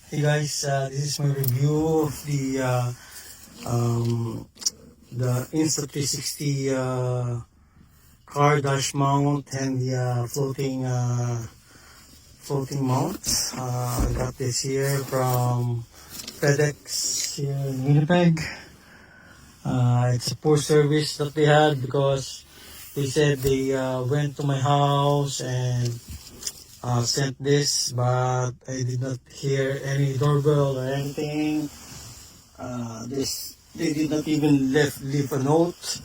Hey guys, this is my review of the Insta360 car dash mount and the floating mount. I got this here from FedEx here in Winnipeg. It's a poor service that they had because they said they went to my house and sent this, but I did not hear any doorbell or anything. They did not even leave a note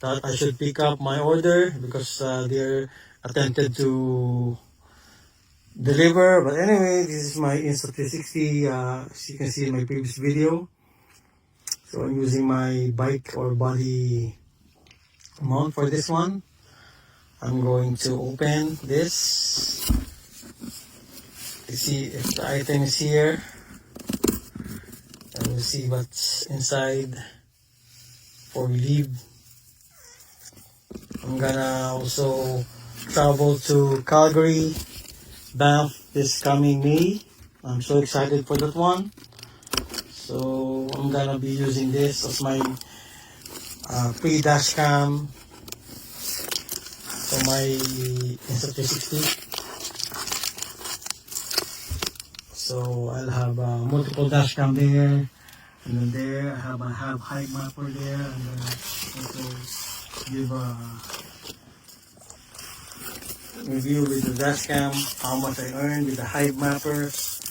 that I should pick up my order because they're attempted to deliver. But anyway, this is my Insta360. As you can see in my previous video, so I'm using my bike or body mount for this one. I'm going to open this to see if the item is here, and we'll see what's inside before we leave. I'm gonna also travel to Calgary, Banff this coming May. I'm so excited for that one. So I'm gonna be using this as my pre-dash cam for my Insta360. So I'll have multiple dash cam there, and then there I have height mapper there, and then also give a review with the dash cam, how much I earned with the height mapper. So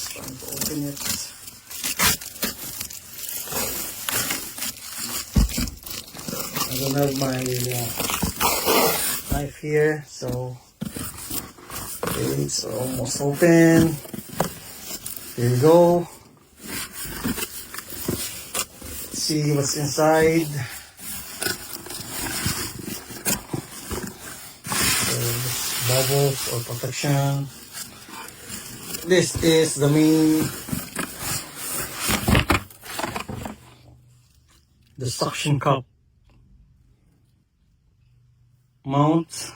trying to open it. I don't have my knife here, so okay, it's almost open. Here we go. Let's see what's inside. So this bubbles or protection. This is the main, the suction cup mount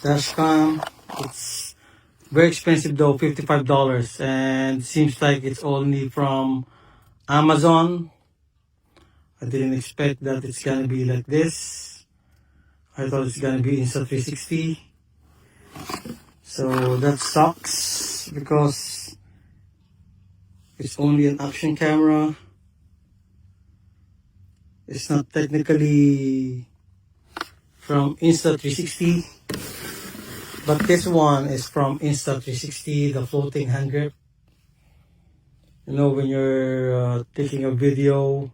dash cam. It's very expensive though, $55, and seems like it's only from Amazon. I didn't expect that it's gonna be like this. I thought it's gonna be Insta360. So that sucks because it's only an action camera. It's not technically from Insta360, but this one is from Insta360, the floating hand grip. You know, when you're taking a video,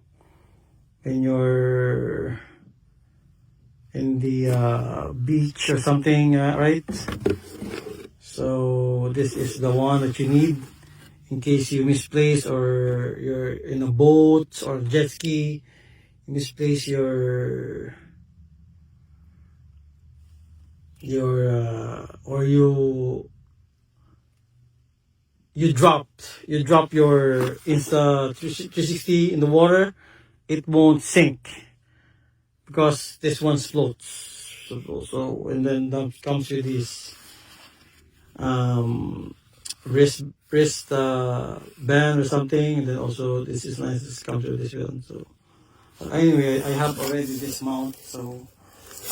when you're in the beach or something, right? So this is the one that you need in case you misplace, or you're in a boat or jet ski, you misplace your or you drop your Insta360 in the water, it won't sink because this one floats. So and then that comes with this wrist band or something, and then also this is nice. This comes with this one. So but anyway, I have already this mount, so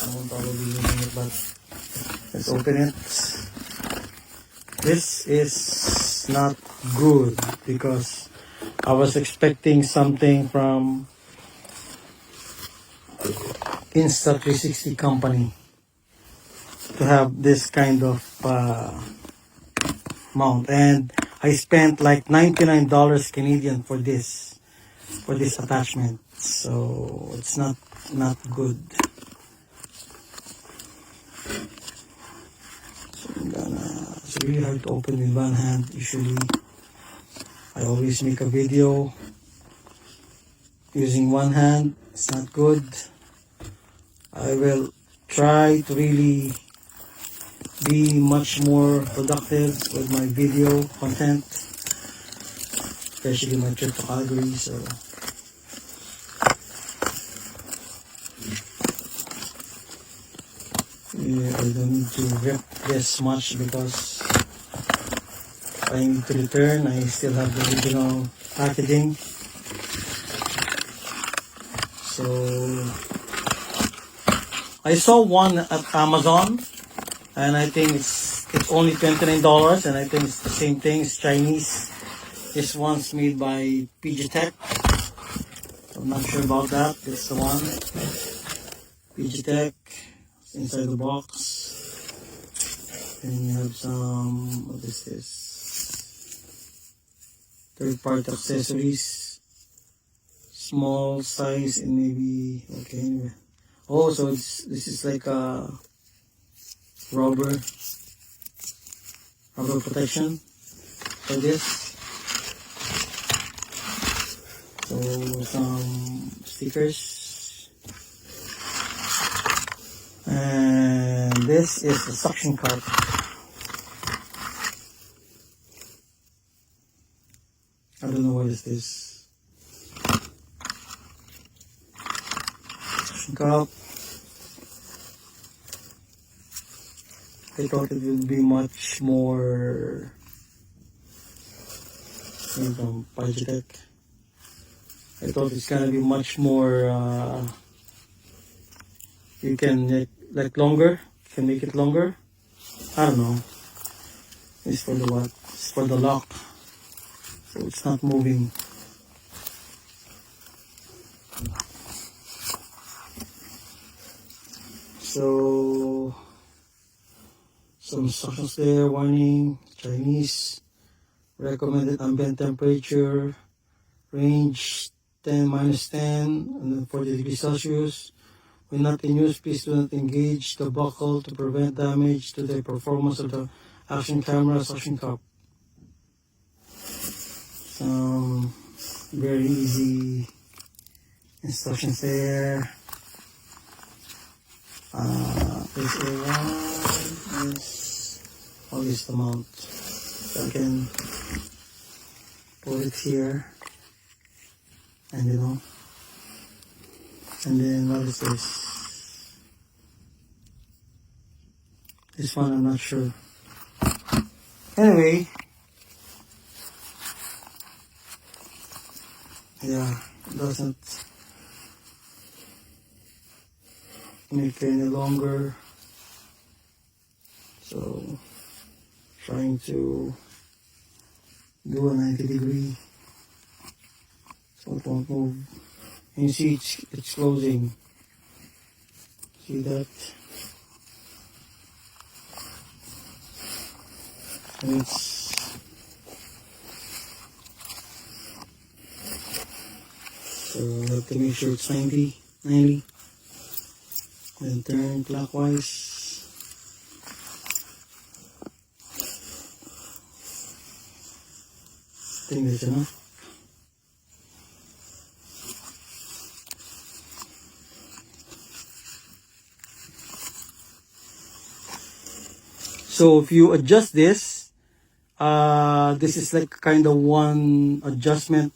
I won't probably be using it, but let's open it. This is not good because I was expecting something from Insta360 company to have this kind of mount, and I spent like $99 Canadian for this attachment, so it's not good. It's really hard to open with one hand. Usually I always make a video using one hand. It's not good. I will try to really be much more productive with my video content, especially my trip to Calgary. So I don't need to rip this much because if I need to return, I still have the original packaging. So I saw one at Amazon, and I think it's only $29, and I think it's the same thing. It's Chinese. This one's made by PG Tech. I'm not sure about that. It's the one. PG Tech inside the box. And you have some, what is this? Third-party accessories. Small size and maybe, okay, anyway. Oh, so this is like a rubber protection for this. So some stickers, and this is the suction cup. I don't know what is this. Suction cup. I thought it would be much more from PG Tech. I thought it's gonna be much more you can make like longer, you can make it longer. I don't know. It's for the what? It's for the lock. So it's not moving. So some instructions there, warning, Chinese, recommended ambient temperature, range 10 minus 10 and then 40 degrees Celsius. When not in use, please do not engage the buckle to prevent damage to the performance of the action camera suction cup. Some very easy instructions there. This A1 is always the mount. So I can put it here, and you know, and then what is this? This one I'm not sure. Anyway, yeah, it doesn't make it any longer. So trying to do a 90 degree so it won't move. And you see it's closing. See that? And it's so I have to make sure it's 90. Then turn clockwise. I think that's enough. So if you adjust this, this is like kind of one adjustment.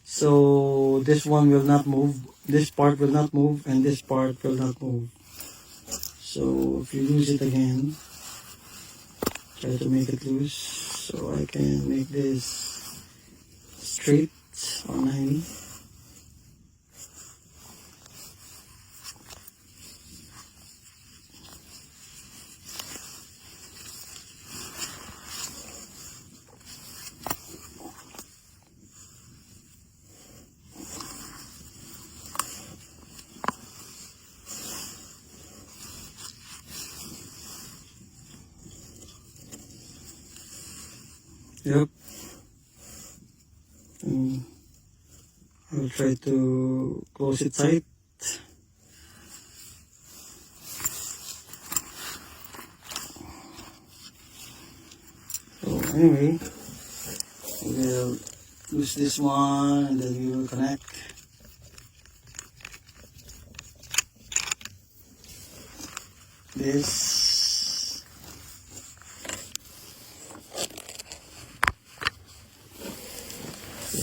So this one will not move, this part will not move, and this part will not move. So if you lose it again, try to make it loose so I can make this straight on 90. Yep. I'll try to close it tight. So anyway, we'll use this one and then we will connect. This.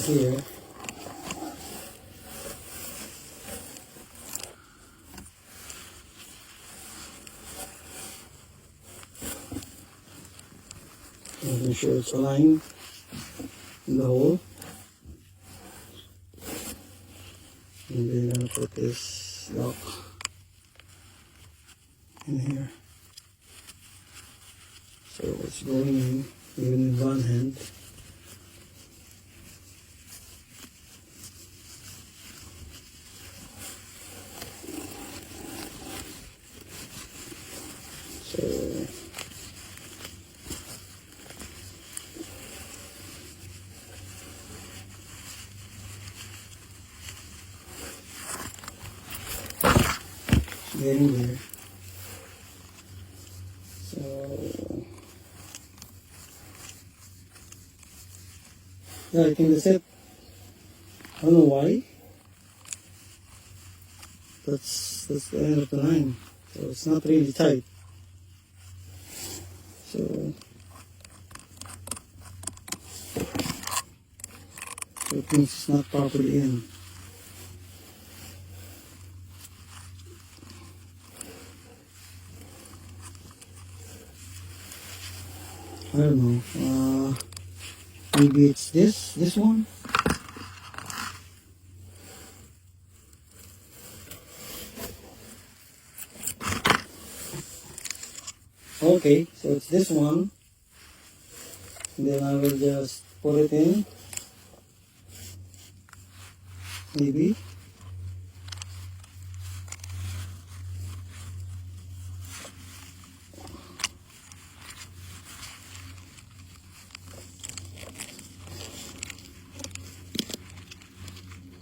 Here. making sure it's aligned in the hole. And then I'm gonna put this lock in here. So it's going in even with one hand. So getting there. So yeah, I think that's it. I don't know why. That's the end of the line. So it's not really tight. So it means it's not properly in. I don't know. Maybe it's this one. Okay, so it's this one. And then I will just put it in. Maybe.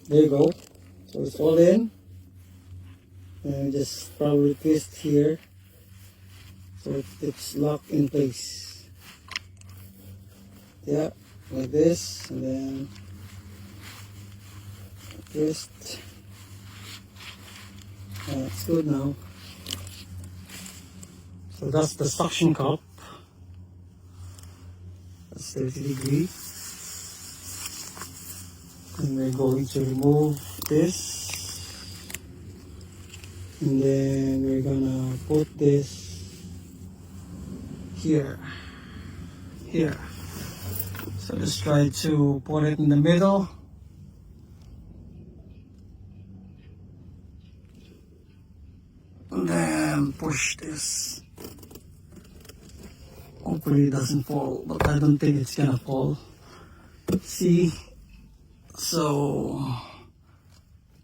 There you go. So it's all in. And just probably twist here so it's locked in place. Yeah, like this, and then twist. It's good now. So that's the suction cup. That's 30 degrees. And we're going to remove this. And then we're gonna put this here. So let's try to put it in the middle. And then push this. Hopefully it doesn't fall, but I don't think it's gonna fall. See? So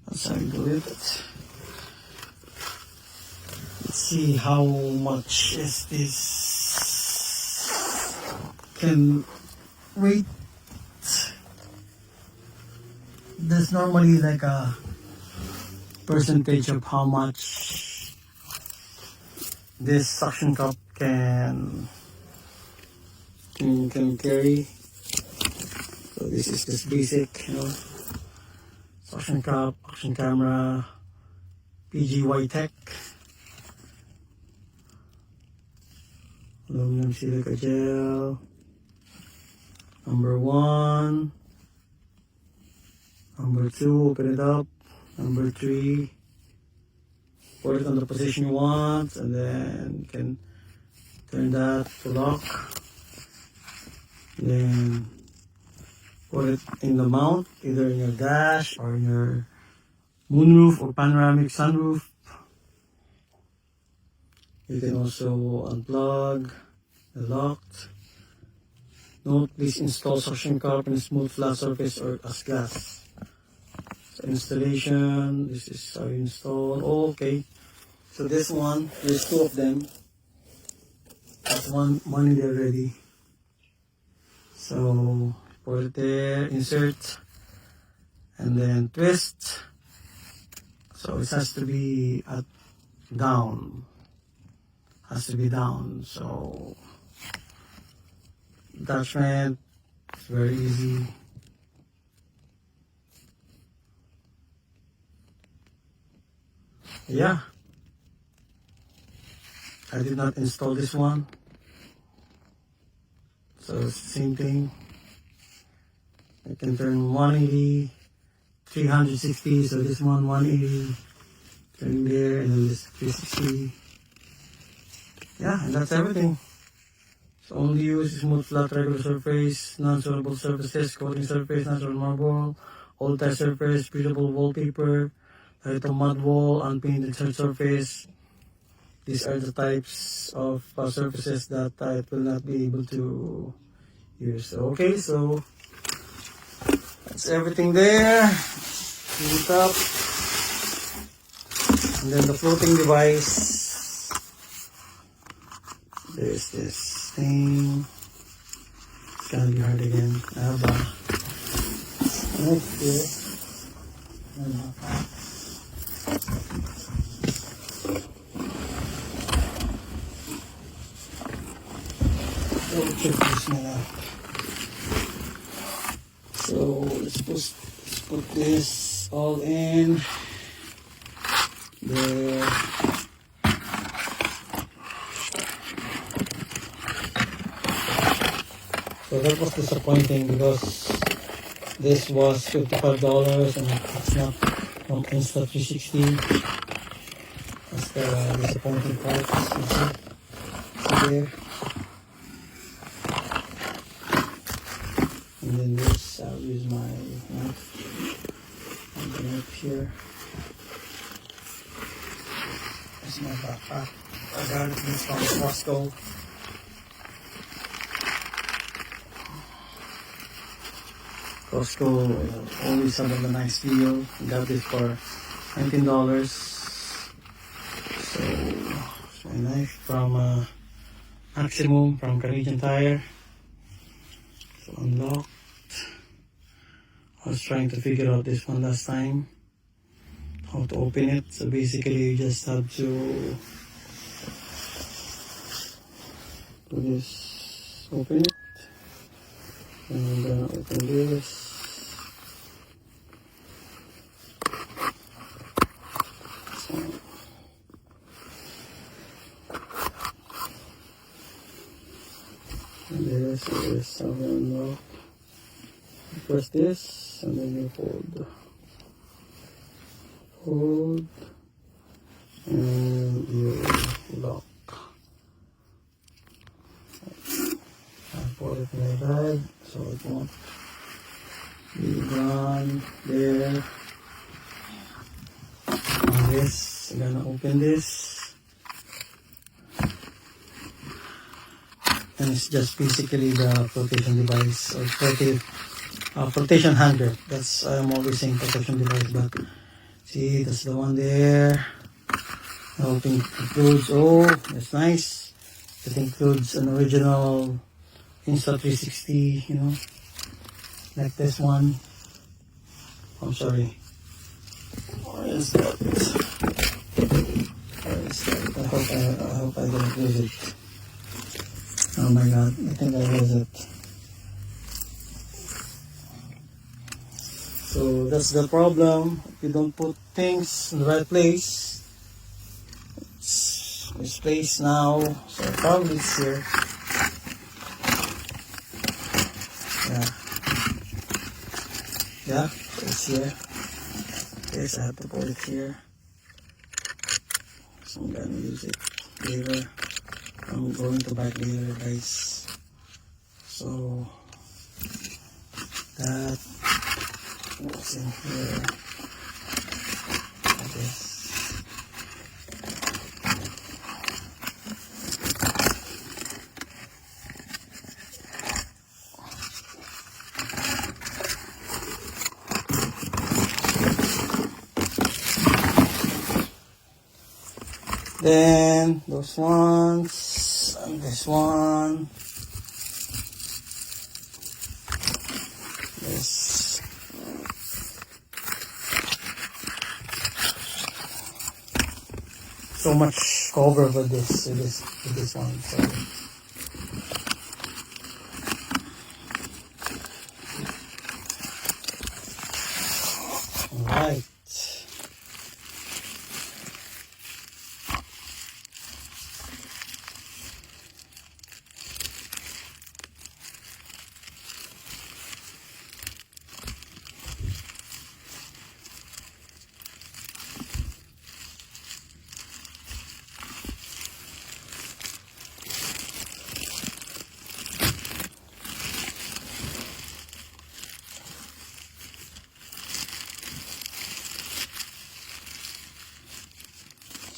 that's how you do it. Let's see how much is this can weight. There's normally like a percentage of how much this suction cup can carry. So this is just basic, suction cup, action camera, PGY Tech, aluminum silica gel, number 1, number 2, open it up, number 3, put it on the position you want, and then you can turn that to lock, and then put it in the mount, either in your dash or in your moonroof or panoramic sunroof. You can also unplug the locked. Note, please install suction cup in a smooth flat surface or as glass. So installation, this is how you install. Oh, okay. So this one, there's 2 of them. That's one in there already. So put it there, insert, and then twist. So it has to be down. Has to be down. So attachment, it's very easy. Yeah. I did not install this one. So it's the same thing. I can turn 180, 360, so this one 180, turn there, and then this 360. Yeah, and that's everything. So only use smooth, flat, regular surface, non-soluble surfaces, coating surface, natural marble, old tile surface, breathable wallpaper, little mud wall, unpainted surface. These are the types of surfaces that it will not be able to use. Okay, so that's everything there. Clean it up. And then the floating device. There's this thing. It's gonna be hard again. Okay. Check this one out. So let's put this all in there. So that was disappointing because this was $55 and it's not from Insta360. That's the disappointing part. See there. And then this, I'll use my knife. I'm gonna up here. That's my backpack. I got it from Costco. Costco always have a nice deal. Got this for $19. So it's my knife from Maximum from Canadian Tire. So unlocked. I was trying to figure out this one last time, how to open it. So basically you just have to do this, open it, and I'm gonna open this. So, and this is how we unlock. You press this and then you hold and you lock. I put it in my bag so it won't be gone there. And this, I'm gonna open this, and it's just basically the flotation device or flotation hanger. That's, I'm always saying protection device, but see, that's the one there. I hope it includes, oh, that's nice. It includes an original Insta360, you know, like this one. I'm sorry. Where is that? Where is that? I hope I don't lose it. Oh my god, I think I lose it. So that's the problem. If you don't put things in the right place, it's misplaced now. So probably it's here. Yeah, so it's here. Okay, so I have to put it here. So I'm gonna use it later. I'm going to back later, guys. So that what's in here, I guess. Then those ones and this one. This. So much cover with this one. So. Alright.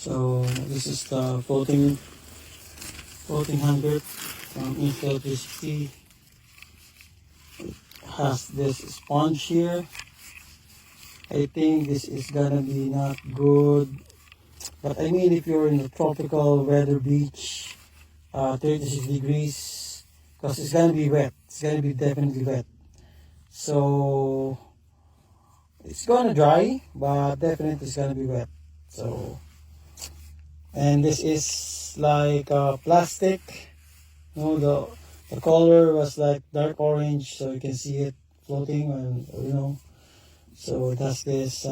So this is the floating handgrip from Insta360. Has this sponge here. I think this is gonna be not good, but I mean if you're in a tropical weather beach, 36 degrees, because it's gonna be wet. It's gonna be definitely wet. So it's gonna dry, but definitely it's gonna be wet. So, and this is like plastic. You know, the color was like dark orange, so you can see it floating, and you know. So it has this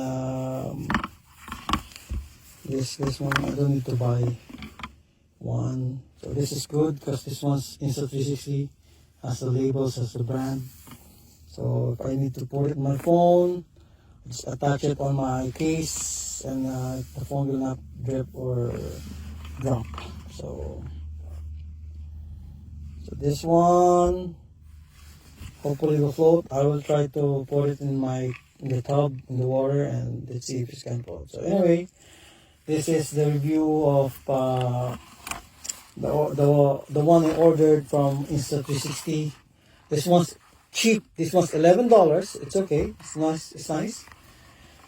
this one. I don't need to buy one. So this is good because this one's Insta360, has the labels, has the brand. So if I need to put it in my phone, just attach it on my case, and the phone will not drip or drop. So this one hopefully will float. I will try to put it in the tub in the water, and let's see if it's gonna float. So anyway, this is the review of the one I ordered from Insta360. This one's cheap. This one's $11. It's okay. It's nice. It's nice.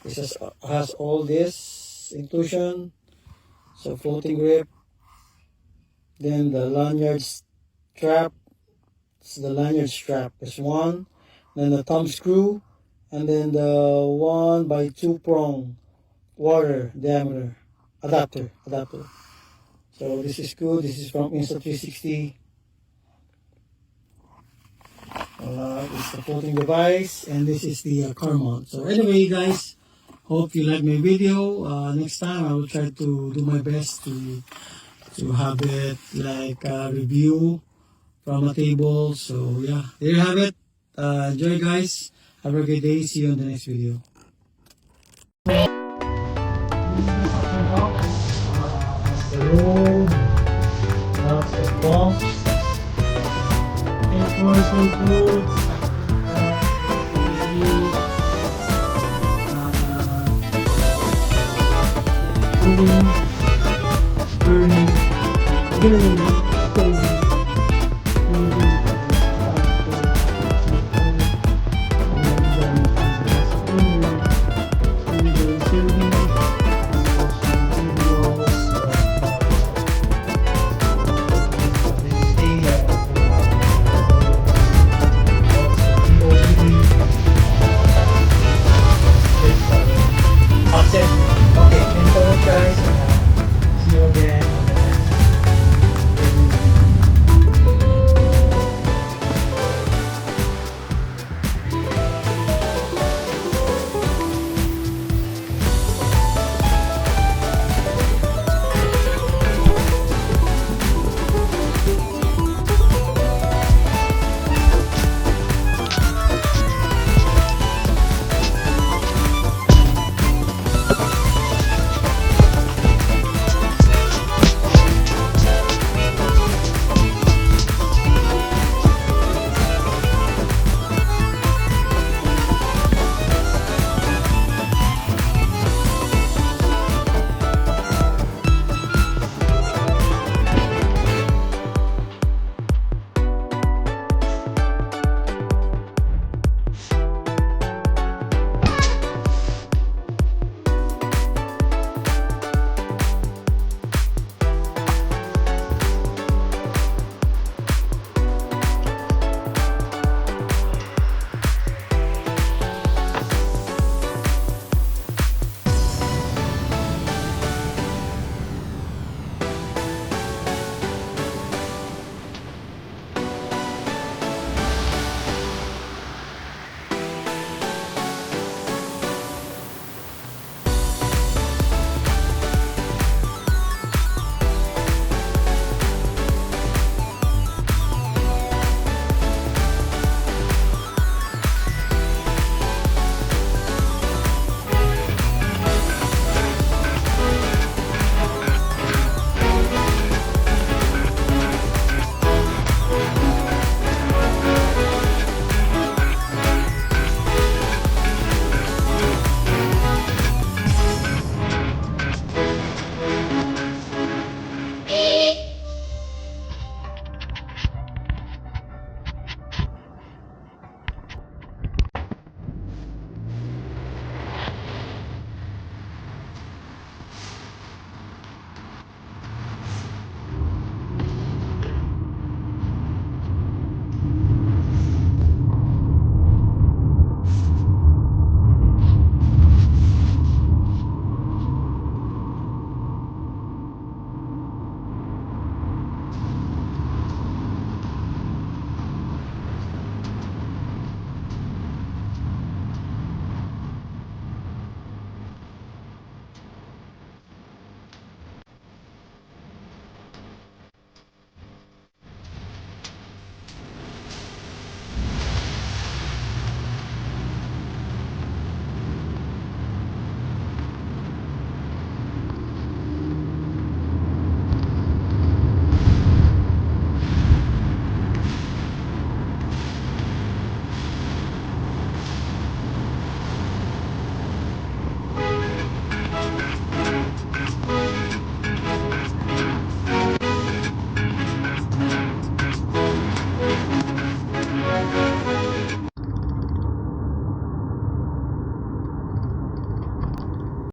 It just has all this inclusion. So floating grip. Then the lanyard strap. It's the lanyard strap. There's one. Then the thumb screw. And then the 1x2 prong water diameter adapter. So this is good. This is from Insta360. It's the floating device, and this is the car mount. So anyway, guys, hope you like my video. Next time I will try to do my best to have it like a review from a table. So yeah, there you have it. Enjoy, guys. Have a great day. See you on the next video. The road, that's the box. It was so good. Burning.